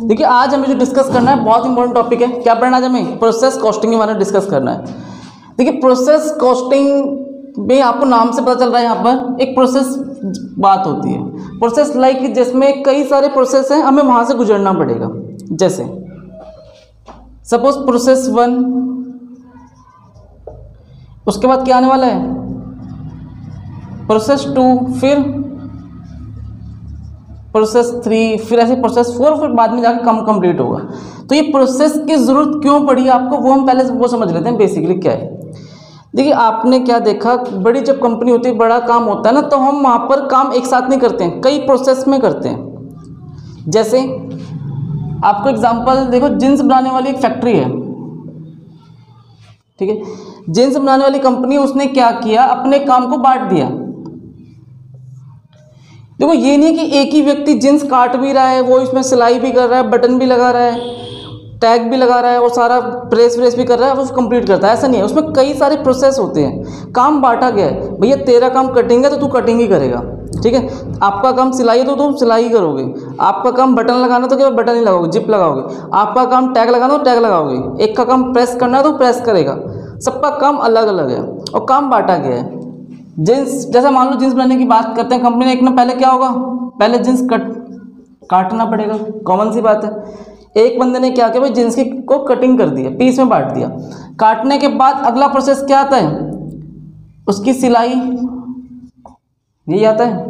देखिए आज हमें जो डिस्कस करना है बहुत इंपॉर्टेंट टॉपिक है। क्या पढ़ना है आज हमें? प्रोसेस कॉस्टिंग के बारे में डिस्कस करना है। देखिए प्रोसेस कॉस्टिंग में आपको नाम से पता चल रहा है, यहाँ पर एक प्रोसेस बात होती है। प्रोसेस लाइक जिसमें कई सारे प्रोसेस हैं, हमें वहाँ से गुजरना पड़ेगा। जैसे सपोज प्रोसेस 1, उसके बाद क्या आने वाला है प्रोसेस 2, फिर प्रोसेस 3, फिर ऐसे प्रोसेस 4, फिर बाद में जाकर कंप्लीट होगा। तो ये प्रोसेस की ज़रूरत क्यों पड़ी आपको, वो हम पहले वो समझ लेते हैं बेसिकली क्या है। देखिए आपने क्या देखा, बड़ी जब कंपनी होती है, बड़ा काम होता है ना, तो हम वहाँ पर काम एक साथ नहीं करते हैं, कई प्रोसेस में करते हैं। जैसे आपको एग्जांपल देखो, जींस बनाने वाली एक फैक्ट्री है, ठीक है। जींस बनाने वाली कंपनी, उसने क्या किया, अपने काम को बांट दिया। देखो ये नहीं कि एक ही व्यक्ति जींस काट भी रहा है, वो इसमें सिलाई भी कर रहा है, बटन भी लगा रहा है, टैग भी लगा रहा है और सारा प्रेस व्रेस भी कर रहा है, वो कंप्लीट करता है। ऐसा नहीं है, उसमें कई सारे प्रोसेस होते हैं। काम बांटा गया है, भैया तेरा काम कटिंग है तो तू कटिंग ही करेगा, ठीक है। आपका काम सिलाई है तो तुम सिलाई ही करोगे। आपका काम बटन लगाना तो केवल बटन ही लगाओगे, जिप लगाओगे। आपका काम टैग लगाना तो टैग लगाओगे। एक का काम प्रेस करना है तो प्रेस करेगा। सबका काम अलग अलग है और काम बांटा गया है। जींस, जैसे मान लो जींस बनाने की बात करते हैं, कंपनी ने एक ना पहले क्या होगा, पहले जींस काटना पड़ेगा, कॉमन सी बात है। एक बंदे ने क्या किया भाई, जींस को कटिंग कर दिया, पीस में बांट दिया। काटने के बाद अगला प्रोसेस क्या आता है, उसकी सिलाई, यही आता है।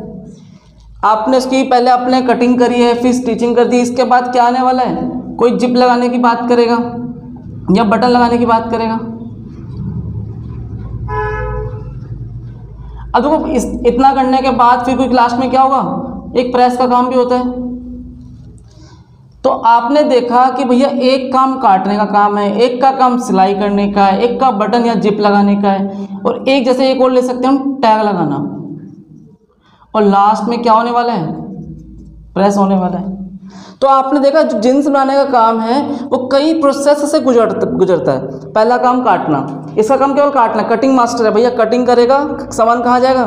आपने उसकी पहले आपने कटिंग करी है, फिर स्टिचिंग कर दी, इसके बाद क्या आने वाला है, कोई जिप लगाने की बात करेगा या बटन लगाने की बात करेगा। अब देखो इतना करने के बाद फिर कोई लास्ट में क्या होगा, एक प्रेस का काम भी होता है। तो आपने देखा कि भैया एक काम काटने का काम है, एक का काम सिलाई करने का है, एक का बटन या जिप लगाने का है, और एक जैसे एक और ले सकते हैं हम, टैग लगाना। और लास्ट में क्या होने वाला है, प्रेस होने वाला है। तो आपने देखा जो जींस बनाने का काम है वो कई प्रोसेस से गुजरता है। पहला काम काटना, इसका काम केवल काटना, कटिंग मास्टर है भैया, कटिंग करेगा, सामान कहाँ जाएगा,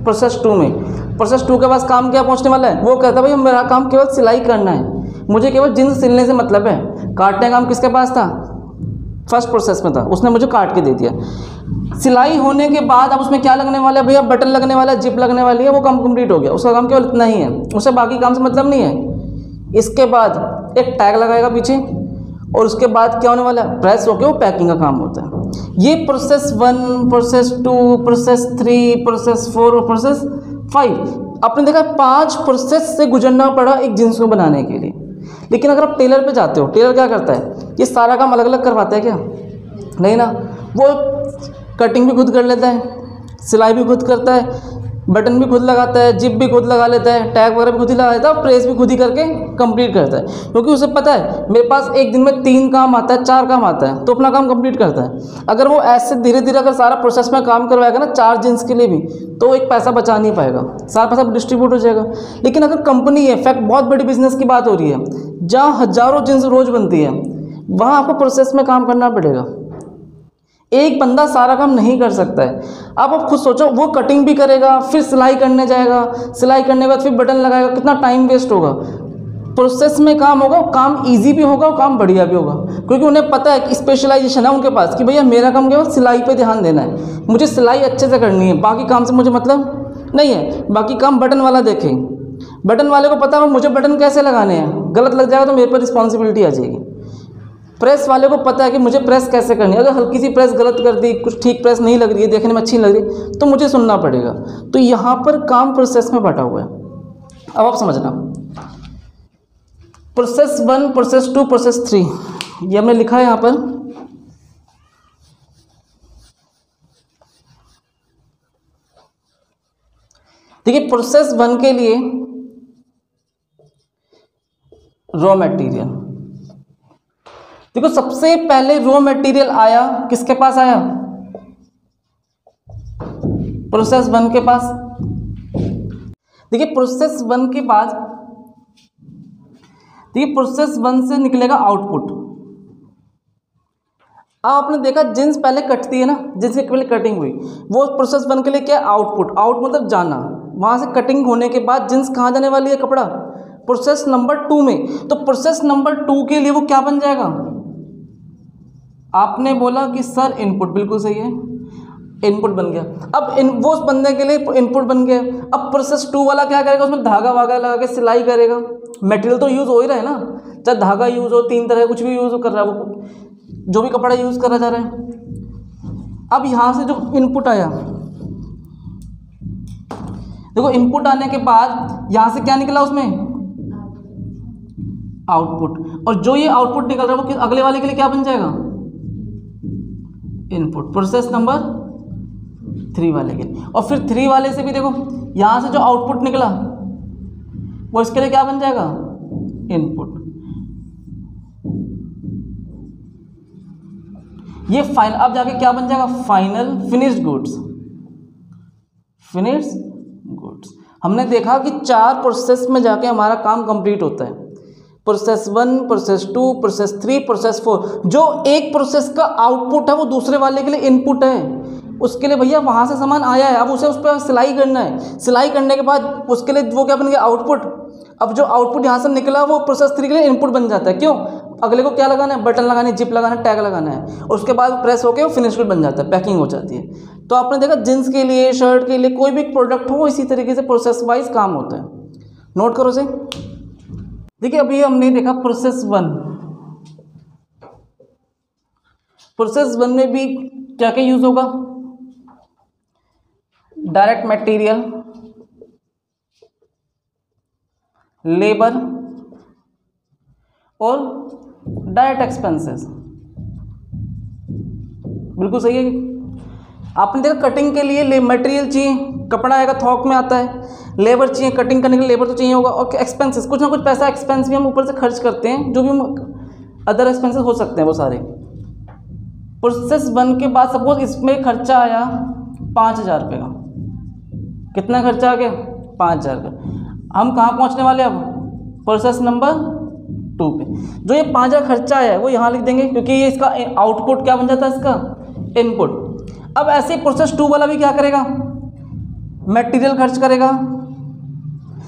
प्रोसेस 2 में। प्रोसेस 2 के पास काम क्या पहुँचने वाला है, वो कहता है भैया मेरा काम केवल सिलाई करना है, मुझे केवल जींस सिलने से मतलब है। काटने का काम किसके पास था, फर्स्ट प्रोसेस में था, उसने मुझे काट के दे दिया। सिलाई होने के बाद अब उसमें क्या लगने वाला है भैया, बटन लगने वाला है, जिप लगने वाली है, वो काम कंप्लीट हो गया, उसका काम केवल इतना ही है, उसे बाकी काम से मतलब नहीं है। इसके बाद एक टैग लगाएगा पीछे, और उसके बाद क्या होने वाला है, प्रेस होकर वो पैकिंग का काम होता है। ये प्रोसेस 1, प्रोसेस 2, प्रोसेस 3, प्रोसेस 4 और प्रोसेस 5, आपने देखा 5 प्रोसेस से गुजरना पड़ा एक जींस को बनाने के लिए। लेकिन अगर आप टेलर पे जाते हो, टेलर क्या करता है, ये सारा काम अलग अलग करवाता है क्या, नहीं ना। वो कटिंग भी खुद कर लेता है, सिलाई भी खुद करता है, बटन भी खुद लगाता है, जिप भी खुद लगा लेता है, टैग वगैरह भी खुद ही लगा लेता है, प्रेस भी खुद ही करके कंप्लीट करता है। क्योंकि उसे पता है मेरे पास एक दिन में 3 काम आता है, 4 काम आता है, तो अपना काम कंप्लीट करता है। अगर वो ऐसे धीरे धीरे अगर सारा प्रोसेस में काम करवाएगा ना 4 जींस के लिए भी, तो एक पैसा बचा नहीं पाएगा, सारा पैसा डिस्ट्रीब्यूट हो जाएगा। लेकिन अगर कंपनी है, फैक्ट बहुत बड़ी बिजनेस की बात हो रही है, जहाँ हज़ारों जींस रोज़ बनती है, वहाँ आपको प्रोसेस में काम करना पड़ेगा। एक बंदा सारा काम नहीं कर सकता है। अब आप खुद सोचो, वो कटिंग भी करेगा, फिर सिलाई करने जाएगा, सिलाई करने के बाद फिर बटन लगाएगा, कितना टाइम वेस्ट होगा। प्रोसेस में काम होगा, काम इजी भी होगा और काम बढ़िया भी होगा, क्योंकि उन्हें पता है कि स्पेशलाइजेशन है उनके पास कि भैया मेरा काम केवल सिलाई पे ध्यान देना है, मुझे सिलाई अच्छे से करनी है, बाकी काम से मुझे मतलब नहीं है। बाकी काम बटन वाला देखें, बटन वाले को पता है मुझे बटन कैसे लगाने हैं, गलत लग जाएगा तो मेरे पर रिस्पॉन्सिबिलिटी आ जाएगी। प्रेस वाले को पता है कि मुझे प्रेस कैसे करनी है, अगर हल्की सी प्रेस गलत कर दी, कुछ ठीक प्रेस नहीं लग रही है, देखने में अच्छी लग रही है, तो मुझे सुनना पड़ेगा। तो यहाँ पर काम प्रोसेस में बटा हुआ है। अब आप समझना, प्रोसेस 1, प्रोसेस 2, प्रोसेस 3, ये हमने लिखा है यहाँ पर। देखिए प्रोसेस 1 के लिए रॉ मटेरियल, देखो सबसे पहले रॉ मटेरियल आया किसके पास आया, प्रोसेस 1 के पास। देखिए प्रोसेस 1 के बाद, देखिए प्रोसेस 1 से निकलेगा आउटपुट। अब आपने देखा जींस पहले कटती है ना, जींस की पहले कटिंग हुई, वो प्रोसेस 1 के लिए क्या, आउटपुट। आउट मतलब जाना, वहां से कटिंग होने के बाद जींस कहाँ जाने वाली है, कपड़ा प्रोसेस नंबर 2 में। तो प्रोसेस नंबर 2 के लिए वो क्या बन जाएगा? आपने बोला कि सर इनपुट, बिल्कुल सही है, इनपुट बन गया। अब वो उस बंदे के लिए इनपुट बन गया। अब प्रोसेस 2 वाला क्या करेगा? उसमें धागा वागा लगा के सिलाई करेगा। मटेरियल तो यूज़ हो ही रहा है ना, चाहे धागा यूज़ हो, 3 तरह कुछ भी यूज़ कर रहा है वो, जो भी कपड़ा यूज़ करा जा रहा है। अब यहाँ से जो इनपुट आया, देखो इनपुट आने के बाद यहाँ से क्या निकला उसमें? आउटपुट। और जो ये आउटपुट निकल रहा है वो अगले वाले के लिए क्या बन जाएगा? इनपुट। प्रोसेस नंबर 3 वाले के लिए। और फिर 3 वाले से भी देखो यहाँ से जो आउटपुट निकला वो इसके लिए क्या बन जाएगा? इनपुट। ये फाइनल, अब जाके क्या बन जाएगा? Final finished goods. Finished goods. हमने देखा कि 4 प्रोसेस में जाके हमारा काम कंप्लीट होता है। Process 1, process 2, process 3, process 4। जो एक प्रोसेस का आउटपुट है वो दूसरे वाले के लिए इनपुट है। उसके लिए भैया वहाँ से सामान आया है, अब उसे उस पर सिलाई करना है। सिलाई करने के बाद उसके लिए वो क्या बन गया? आउटपुट। अब जो आउटपुट यहाँ से निकला वो प्रोसेस 3 के लिए इनपुट बन जाता है। क्यों? अगले को क्या लगाना है? बटन लगाना है, जिप लगाना है, टैग लगाना है, और उसके बाद प्रेस होकर वो फिनिश गुड बन जाता है, पैकिंग हो जाती है। तो आपने देखा जींस के लिए, शर्ट के लिए, कोई भी प्रोडक्ट हो इसी तरीके से प्रोसेस वाइज काम होता है। नोट करो से। देखिए अभी हमने देखा प्रोसेस 1। प्रोसेस 1 में भी क्या क्या यूज होगा? डायरेक्ट मटेरियल, लेबर और डायरेक्ट एक्सपेंसेस। बिल्कुल सही है। आपने देखा कटिंग के लिए मटेरियल चाहिए, कपड़ा आएगा थोक में आता है, लेबर चाहिए, कटिंग करने के लिए लेबर तो चाहिए होगा, और एक्सपेंसेस, कुछ ना कुछ पैसा एक्सपेंस भी हम ऊपर से खर्च करते हैं, जो भी हम अदर एक्सपेंसेस हो सकते हैं वो सारे। प्रोसेस 1 के बाद सपोज इसमें खर्चा आया 5,000 रुपये का। कितना खर्चा आ गया? 5,000 का। हम कहाँ पहुँचने वाले अब? प्रोसेस नंबर 2 पे। जो ये 5,000 खर्चा आया है वो यहाँ लिख देंगे, क्योंकि ये इसका आउटपुट क्या बन जाता है? इसका इनपुट। अब ऐसे प्रोसेस 2 वाला भी क्या करेगा? मटेरियल खर्च करेगा।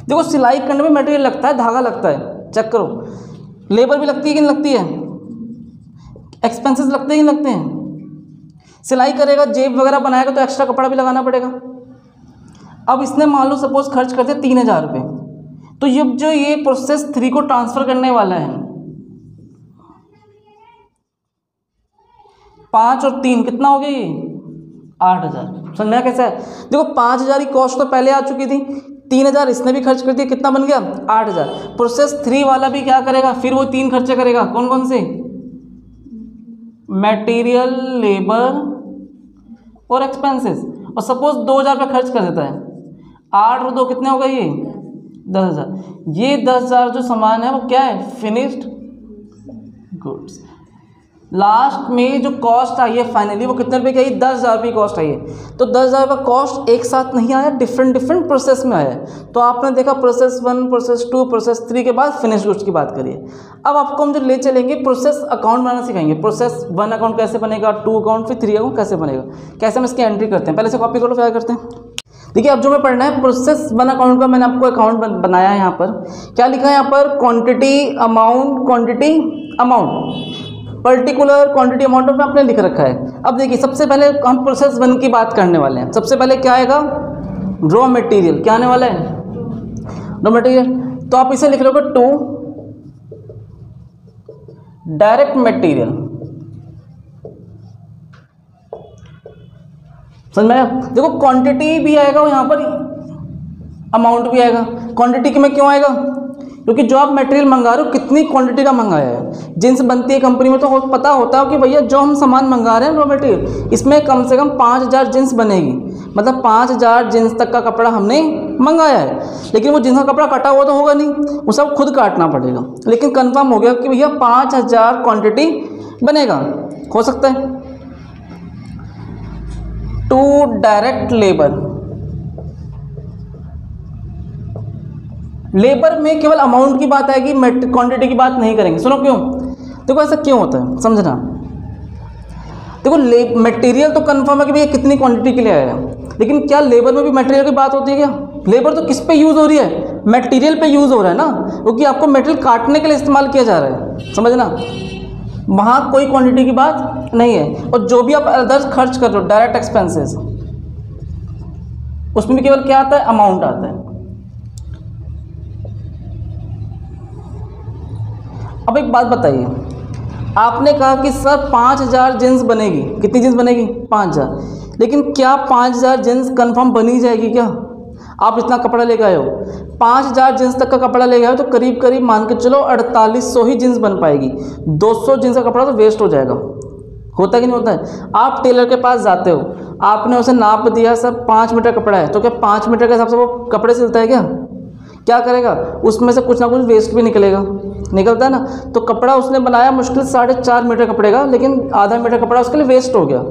देखो सिलाई करने में मटेरियल लगता है, धागा लगता है, चेक करो। लेबर भी लगती है कि नहीं लगती है? एक्सपेंसेस लगते ही लगते हैं। सिलाई करेगा, जेब वगैरह बनाएगा तो एक्स्ट्रा कपड़ा भी लगाना पड़ेगा। अब इसने मान लो सपोज खर्च करते 3,000 रुपये, तो ये प्रोसेस 3 को ट्रांसफर करने वाला है, 5 और 3 कितना हो गया? ये 8,000। समझ में कैसा है? देखो 5,000 की कॉस्ट तो पहले आ चुकी थी, 3,000 इसने भी खर्च कर दिया, कितना बन गया? 8,000। प्रोसेस 3 वाला भी क्या करेगा? फिर वो 3 खर्चे करेगा। कौन कौन से? मटेरियल, लेबर और एक्सपेंसेस। और सपोज 2,000 रुपये खर्च कर देता है, 8 और 2 कितने हो गए? ये 10,000। ये 10,000 जो सामान है वो क्या है? Finished goods. लास्ट में जो कॉस्ट आई है फाइनली वो कितने रुपए की आई? 10,000 रुपये कॉस्ट आई है। तो 10,000 का कॉस्ट एक साथ नहीं आया, डिफरेंट प्रोसेस में आया है। तो आपने देखा प्रोसेस 1, प्रोसेस 2, प्रोसेस 3 के बाद फिनिश गुड्स की बात करिए। अब आपको हम जो ले चलेंगे प्रोसेस अकाउंट बनाना सिखाएंगे। प्रोसेस 1 अकाउंट कैसे बनेगा, 2 अकाउंट, फिर 3 अकाउंट कैसे बनेगा, कैसे हम इसकी एंट्री करते हैं। पहले से कॉपी कर लो, फिर करते हैं। देखिए अब जो मैं पढ़ना है प्रोसेस 1 अकाउंट का, मैंने आपको अकाउंट बनाया है। यहाँ पर क्या लिखा है? यहाँ पर quantity amount particular quantity amount में आपने लिख रखा है। अब देखिए सबसे पहले हम प्रोसेस 1 की बात करने वाले हैं। सबसे पहले क्या आएगा? Raw material. क्या आने वाला है? Raw material. तो आप इसे लिख लोगे 2 डायरेक्ट मटेरियल। समझ में आया? देखो क्वांटिटी भी आएगा और यहाँ पर अमाउंट भी आएगा। क्वांटिटी में क्यों आएगा? क्योंकि जो आप मटेरियल मंगा रहे हो कितनी क्वांटिटी का मंगाया है। जिन्स बनती है कंपनी में तो पता होता है कि भैया जो हम सामान मंगा रहे हैं रॉ मटेरियल, इसमें कम से कम 5,000 जिन्स बनेगी, मतलब 5,000 जिन्स तक का कपड़ा हमने मंगाया है। लेकिन वो जिन्स का कपड़ा कटा हुआ तो होगा नहीं, वो सब खुद काटना पड़ेगा। लेकिन कंफर्म हो गया कि भैया 5,000 क्वांटिटी बनेगा। हो सकता है 2 डायरेक्ट लेबर। लेबर में केवल अमाउंट की बात आएगी, क्वांटिटी की बात नहीं करेंगे। सुनो क्यों? देखो ऐसा क्यों होता है समझना। देखो मटेरियल तो कंफर्म है कि भैया कितनी क्वांटिटी के लिए आया है, लेकिन क्या लेबर में भी मटेरियल की बात होती है? क्या लेबर तो किस पे यूज़ हो रही है? मटेरियल पे यूज़ हो रहा है ना, क्योंकि आपको मटेरियल काटने के लिए इस्तेमाल किया जा रहा है, समझना, वहाँ कोई क्वांटिटी की बात नहीं है। और जो भी आप अदर्स खर्च कर रहे हो, डायरेक्ट एक्सपेंसेस, उसमें भी केवल क्या आता है, अमाउंट आता है। अब एक बात बताइए, आपने कहा कि सर 5000 जीन्स बनेगी, कितनी जीन्स बनेगी, 5000, लेकिन क्या 5000 जीन्स कंफर्म बनी जाएगी क्या? आप इतना कपड़ा लेके आए हो, 5000 जीन्स तक का कपड़ा लेके आए हो, तो करीब करीब मान के चलो 4800 ही जीन्स बन पाएगी। 200 जीन्स का कपड़ा तो वेस्ट हो जाएगा। होता कि नहीं होता है? आप टेलर के पास जाते हो, आपने उसे नाप दिया, सर 5 मीटर कपड़ा है, तो क्या 5 मीटर के हिसाब से वो कपड़े सिलता है क्या करेगा? उसमें से कुछ ना कुछ वेस्ट भी निकलेगा, निकलता है ना। तो कपड़ा उसने बनाया मुश्किल 4.5 मीटर कपड़े का, लेकिन आधा मीटर कपड़ा उसके लिए वेस्ट हो गया।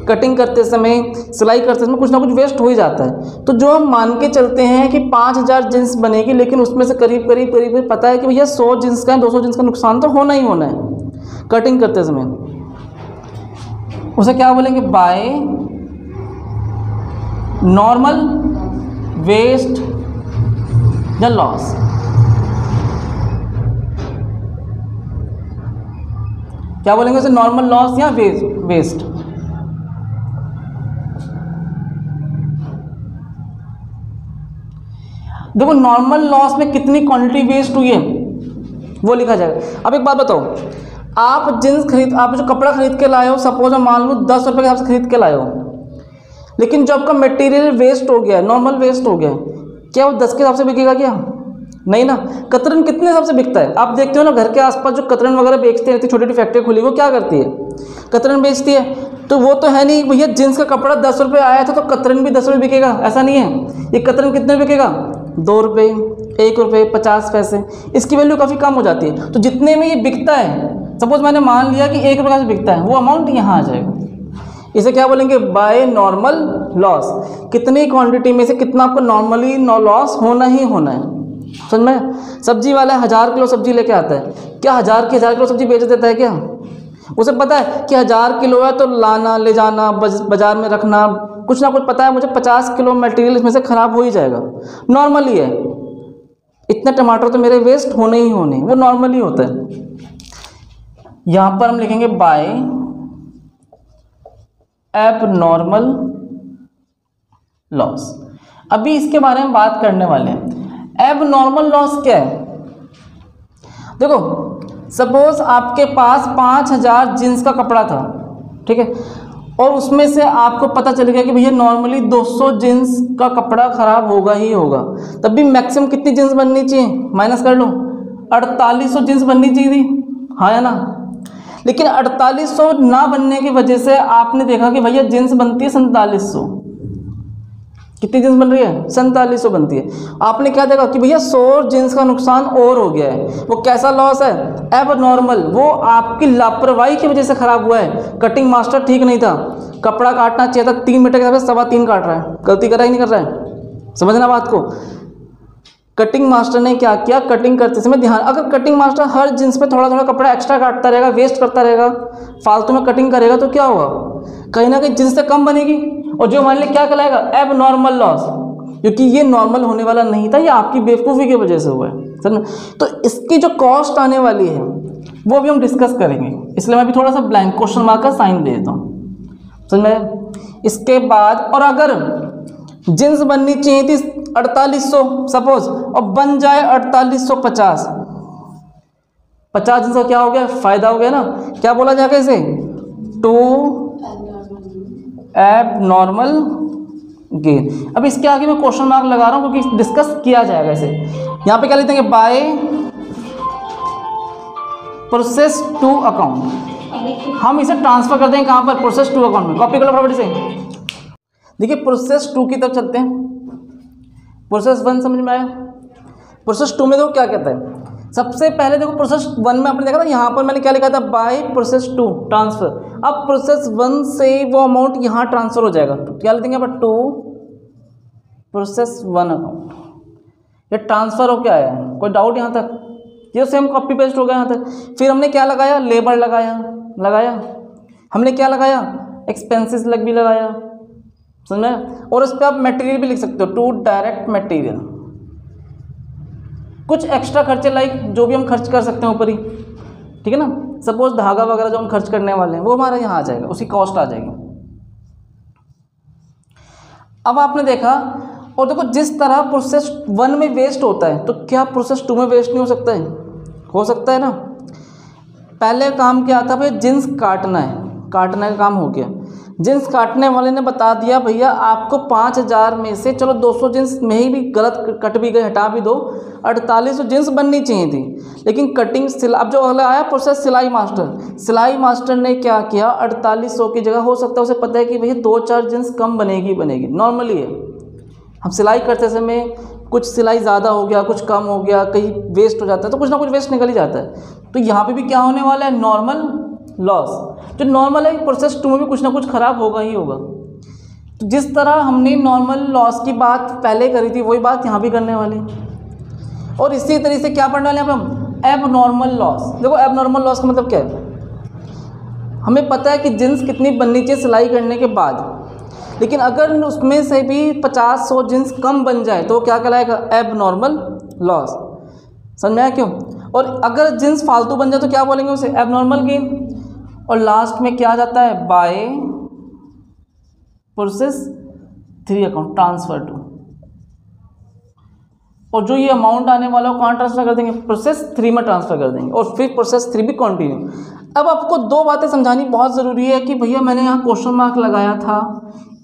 कटिंग करते समय, सिलाई करते समय कुछ ना कुछ वेस्ट हो ही जाता है। तो जो हम मान के चलते हैं कि 5000 जीन्स बनेगी, लेकिन उसमें से करीब करीब पता है कि भैया 100 जीन्स का, 200 जीन्स का नुकसान तो होना ही होना है कटिंग करते समय, उसे क्या बोलेंगे, बाय नॉर्मल वेस्ट या लॉस। क्या बोलेंगे उसे, नॉर्मल लॉस या वेस्ट। देखो नॉर्मल लॉस में कितनी क्वांटिटी वेस्ट हुई है वो लिखा जाएगा। अब एक बात बताओ, आप आप जो कपड़ा खरीद के लाए हो, सपोज मैं मान लूँ 10 रुपये के हिसाब से खरीद के लाए हो, लेकिन जो आपका मटेरियल वेस्ट हो गया है, नॉर्मल वेस्ट हो गया है, क्या वो 10 के हिसाब से बिकेगा क्या? नहीं ना। कतरन कितने हिसाब से बिकता है? आप देखते हो ना, घर के आसपास जो कतरन वगैरह बेचते रहती है, छोटी छोटी फैक्ट्री खुली, वो क्या करती है, कतरन बेचती है। तो वो तो है नहीं भैया, जींस का कपड़ा 10 रुपये आया था तो कतरन भी 10 रुपये बिकेगा, ऐसा नहीं है। ये कतरन कितने बिकेगा, 2 रुपये, 1 रुपये 50 पैसे, इसकी वैल्यू काफ़ी कम हो जाती है। तो जितने में ये बिकता है, सपोज मैंने मान लिया कि 1 रुपये से बिकता है, वो अमाउंट यहाँ आ जाएगा। इसे क्या बोलेंगे, बाय नॉर्मल लॉस। कितनी क्वांटिटी में से कितना आपको नॉर्मली लॉस होना ही होना है, समझ में। सब्जी वाला 1000 किलो सब्जी लेके आता है, क्या 1000 किलो सब्जी बेच देता है क्या? उसे पता है कि 1000 किलो है तो लाना, ले जाना, बाजार में रखना, कुछ ना कुछ पता है मुझे 50 किलो मटेरियल इसमें से ख़राब हो ही जाएगा, नॉर्मली है। इतने टमाटर तो मेरे वेस्ट होने ही होने, वो नॉर्मली होता है। यहाँ पर हम लिखेंगे बाय एबनॉर्मल लॉस। अभी इसके बारे में बात करने वाले हैं। एबनॉर्मल लॉस क्या है? देखो सपोज आपके पास 5000 जीन्स का कपड़ा था, ठीक है, और उसमें से आपको पता चल गया कि भैया नॉर्मली 200 जीन्स का कपड़ा खराब होगा ही होगा, तब भी मैक्सिमम कितनी जीन्स बननी चाहिए, माइनस कर लो, 4800 जीन्स बननी चाहिए थी, हाँ या ना। लेकिन 4800 ना बनने की वजह से आपने देखा कि भैया जीन्स बनती है 4700। कितनी जीन्स बन रही है, 4700 बनती है। आपने क्या देखा कि भैया 100 जीन्स का नुकसान और हो गया है। वो कैसा लॉस है, एब नॉर्मल, वो आपकी लापरवाही की वजह से खराब हुआ है। कटिंग मास्टर ठीक नहीं था, कपड़ा काटना चाहिए था 3 मीटर के हिसाब से 3.25 काट रहा है, गलती कर रहा ही नहीं कर रहा है, समझना बात को। कटिंग मास्टर ने क्या किया, कटिंग करते समय ध्यान, अगर कटिंग मास्टर हर जींस पे थोड़ा थोड़ा कपड़ा एक्स्ट्रा काटता रहेगा, वेस्ट करता रहेगा, फालतू में कटिंग करेगा, तो क्या होगा, कहीं ना कहीं जींस से कम बनेगी, और जो हमारे लिए क्या कहलाएगा, एब नॉर्मल लॉस, क्योंकि ये नॉर्मल होने वाला नहीं था, ये आपकी बेवकूफ़ी की वजह से हुआ है, समझ। तो इसकी जो कॉस्ट आने वाली है वो भी हम डिस्कस करेंगे, इसलिए मैं अभी थोड़ा सा ब्लैंक क्वेश्चन मार्क का साइन दे देता हूँ, समझ में। इसके बाद, और अगर जींस बननी चाहिए थी 4800 सपोज, और बन जाए 4850, 50 जींस का क्या हो गया, फायदा हो गया ना। क्या बोला जाएगा इसे, टू एब नॉर्मल गेन। अब इसके आगे मैं क्वेश्चन मार्क लगा रहा हूं क्योंकि डिस्कस किया जाएगा इसे। यहां पे क्या लिखते हैं, बाय प्रोसेस टू अकाउंट, हम इसे ट्रांसफर कर देंगे कहां पर, प्रोसेस टू अकाउंट में। कॉपी करो फटाफट से। देखिए प्रोसेस 2 की तरफ चलते हैं, प्रोसेस 1 समझ में आया। प्रोसेस 2 में देखो क्या कहता है, सबसे पहले देखो प्रोसेस 1 में आपने देखा था, यहाँ पर मैंने क्या लिखा था, बाय प्रोसेस 2 ट्रांसफर। अब प्रोसेस 1 से वो अमाउंट यहाँ ट्रांसफर हो जाएगा, तो क्या लिखेंगे यहाँ पर, टू प्रोसेस 1 अकाउंट। ये ट्रांसफर हो क्या आया है, कोई डाउट यहाँ तक, ये सेम कॉपी पेस्ट हो गया यहाँ तक। फिर हमने क्या लगाया, लेबर लगाया हमने क्या लगाया, एक्सपेंसेस भी लगाया, समझ में। और इस पर आप मटेरियल भी लिख सकते हो, टू डायरेक्ट मटेरियल, कुछ एक्स्ट्रा खर्चे लाइक जो भी हम खर्च कर सकते हैं ऊपर ही, ठीक है ना, सपोज धागा वगैरह जो हम खर्च करने वाले हैं वो हमारा यहाँ आ जाएगा, उसकी कॉस्ट आ जाएगी। अब आपने देखा, और देखो जिस तरह प्रोसेस 1 में वेस्ट होता है तो क्या प्रोसेस 2 में वेस्ट नहीं हो सकता है? हो सकता है ना। पहले काम क्या था भाई, जींस काटना है, काटने का काम हो गया। जींस काटने वाले ने बता दिया भैया आपको 5000 में से चलो 200 जींस में ही भी गलत कट भी गए, हटा भी दो, 4800 जींस बननी चाहिए थी, लेकिन कटिंग सिलाई। अब जो अगला आया प्रोसेस सिलाई मास्टर, सिलाई मास्टर ने क्या किया, 4800 की जगह हो सकता है उसे पता है कि भैया 2-4 जींस कम बनेगी, नॉर्मली है। हम सिलाई करते समय कुछ सिलाई ज़्यादा हो गया, कुछ कम हो गया, कहीं वेस्ट हो जाता है, तो कुछ ना कुछ वेस्ट निकल ही जाता है। तो यहाँ पे भी क्या होने वाला है, नॉर्मल लॉस। जो नॉर्मल है प्रोसेस 2 में भी कुछ ना कुछ खराब होगा ही होगा। तो जिस तरह हमने नॉर्मल लॉस की बात पहले करी थी वही बात यहाँ भी करने वाली, और इसी तरीके से क्या पढ़ने वाले हैं हम, एब नॉर्मल लॉस। देखो एब नॉर्मल लॉस का मतलब क्या है, हमें पता है कि जींस कितनी बननी चाहिए सिलाई करने के बाद, लेकिन अगर उसमें से भी 50-100 जींस कम बन जाए तो क्या कहलाएगा, एब नॉर्मल लॉस। समझ में आया क्यों? और अगर जींस फालतू बन जाए तो क्या बोलेंगे उसे, एब नॉर्मल गेन। और लास्ट में क्या आ जाता है, by process 3 account transfer to. और जो ये अमाउंट आने वाला है कहाँ ट्रांसफर कर देंगे, प्रोसेस 3 में ट्रांसफर कर देंगे, और फिर प्रोसेस 3 भी कंटिन्यू। अब आपको 2 बातें समझानी बहुत ज़रूरी है कि भैया मैंने यहाँ क्वेश्चन मार्क लगाया था,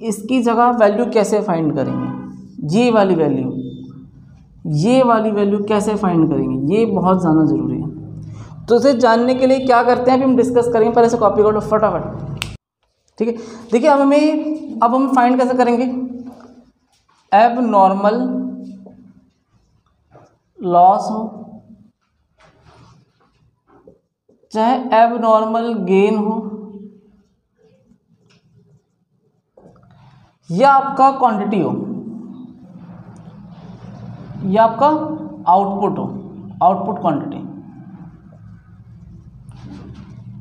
इसकी जगह वैल्यू कैसे फाइंड करेंगे, ये वाली वैल्यू कैसे फाइंड करेंगे, ये बहुत ज़्यादा ज़रूरी है। तो इसे जानने के लिए क्या करते हैं अभी हम डिस्कस करेंगे, पहले से कॉपी कर लो फटाफट, ठीक है। देखिए अब हम फाइंड कैसे करेंगे, एब नॉर्मल लॉस हो चाहे एब नॉर्मल गेन हो, या आपका क्वांटिटी हो, या आपका आउटपुट हो, आउटपुट क्वांटिटी।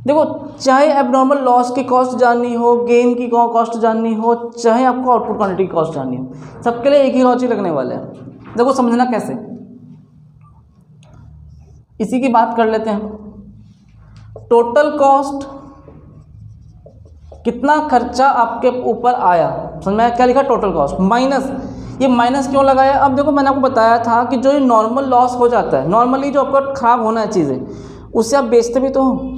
देखो चाहे एबनॉर्मल लॉस की कॉस्ट जाननी हो, गेन की कॉस्ट जाननी हो, चाहे आपको आउटपुट क्वांटिटी की कॉस्ट जाननी हो, सबके लिए एक ही लॉजिक लगने वाला है। देखो समझना कैसे, इसी की बात कर लेते हैं। टोटल कॉस्ट, कितना खर्चा आपके ऊपर आया, समझ में क्या लिखा, टोटल कॉस्ट माइनस, ये माइनस क्यों लगाया, अब देखो मैंने आपको बताया था कि जो ये नॉर्मल लॉस हो जाता है, नॉर्मली जो आपका ख़राब होना है चीज़ें, उससे आप बेचते भी तो हो।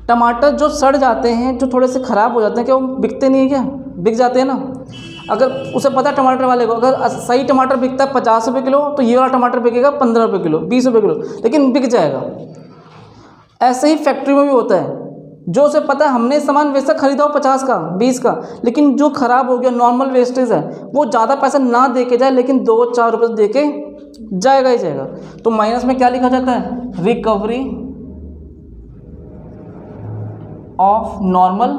टमाटर जो सड़ जाते हैं, जो थोड़े से ख़राब हो जाते हैं, क्या वो बिकते नहीं है, क्या बिक जाते हैं ना। अगर उसे पता है टमाटर वाले को, अगर सही टमाटर बिकता है 50 रुपये किलो, तो ये वाला टमाटर बिकेगा 15 रुपये किलो, 20 रुपये किलो, लेकिन बिक जाएगा। ऐसे ही फैक्ट्री में भी होता है, जो उसे पता है हमने सामान वैसा खरीदा हो 50 का 20 का, लेकिन जो ख़राब हो गया नॉर्मल वेस्टेज है, वो ज़्यादा पैसा ना दे के जाए, लेकिन 2-4 रुपये दे के जाएगा ही जाएगा। तो माइनस में क्या लिखा जाता है, recovery of normal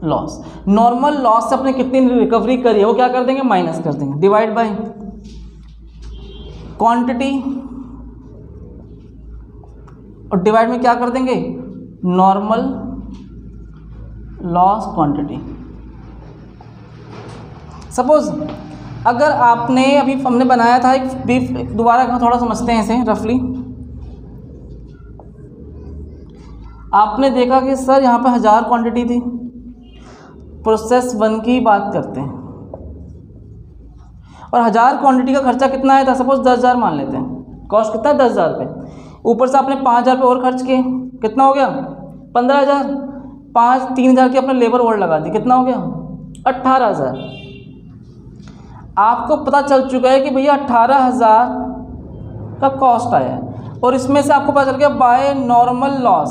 loss. Normal loss से अपने कितनी रिकवरी करी है वो क्या कर देंगे, माइनस कर देंगे, डिवाइड बाय क्वांटिटी, और डिवाइड में क्या कर देंगे, नॉर्मल लॉस क्वांटिटी। सपोज अगर आपने अभी हमने बनाया था एक बीफ, दोबारा थोड़ा समझते हैं इसे रफली। आपने देखा कि सर यहाँ पे 1000 क्वांटिटी थी, प्रोसेस 1 की बात करते हैं, और 1000 क्वांटिटी का खर्चा कितना आया था, सपोज 10,000 मान लेते हैं, कॉस्ट कितना है 10,000 रुपये, ऊपर से आपने 5,000 रुपये और खर्च किए, कितना हो गया 15,000, 3,000 की अपने लेबर और लगा दी, कितना हो गया 18,000। आपको पता चल चुका है कि भैया 18,000 का कॉस्ट आया है, और इसमें से आपको पता चल गया by normal loss,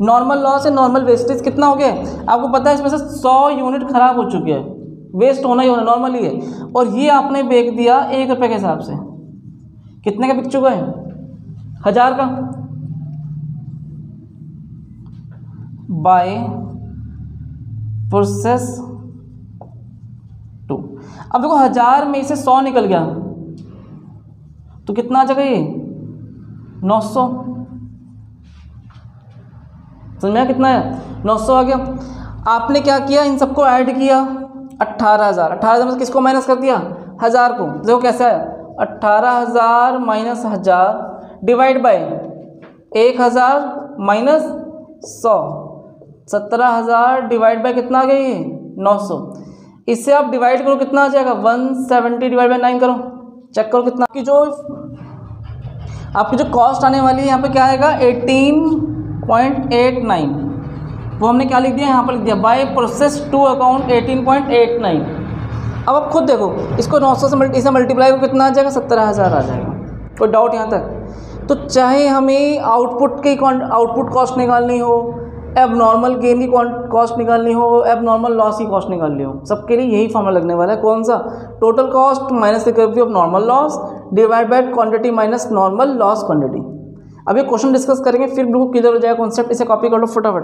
normal loss है, नॉर्मल वेस्टेज कितना हो गया, आपको पता है इसमें से 100 यूनिट खराब हो चुके हैं, वेस्ट होना ही होना नॉर्मली है, और ये आपने बेच दिया 1 रुपये के हिसाब से, कितने का बिक चुका है 1000 का, बाय प्रोसेस 2। अब देखो 1000 में से 100 निकल गया तो कितना आ जाएगा ये 900, समझ में कितना है 900 आ गया। आपने क्या किया, इन सबको ऐड किया, 18,000। 18,000 में से किसको माइनस कर दिया, 1000 को। देखो कैसा है, 18,000 minus 1000 divide by 1000 minus 100, 17,000 divide by कितना आ गया ये 900। इससे आप डिवाइड करो कितना आ जाएगा, 170 डिवाइड बाय 9 करो, चेक करो कितना। आपकी जो कॉस्ट आने वाली है यहाँ पे क्या आएगा, 18.89। वो हमने क्या लिख दिया यहाँ पर, लिख दिया बाय प्रोसेस टू अकाउंट 18.89। अब आप खुद देखो, इसको 900 से इसे मल्टीप्लाई को कितना आ जाएगा, 17,000 आ जाएगा। कोई डाउट यहाँ तक? तो चाहे हमें आउटपुट कॉस्ट निकालनी हो, एब नॉर्मल गेन की कॉस्ट निकालनी हो, एब नॉर्मल लॉस की कॉस्ट निकालनी हो, सबके लिए यही फॉर्मूला लगने वाला है। कौन सा, total cost minus recovery of normal loss divide by quantity minus normal loss quantity. अब ये क्वेश्चन डिस्कस करेंगे, फिर बिल्कुल क्लियर हो जाएगा कॉन्सेप्ट। इसे कॉपी कर लो फटाफट।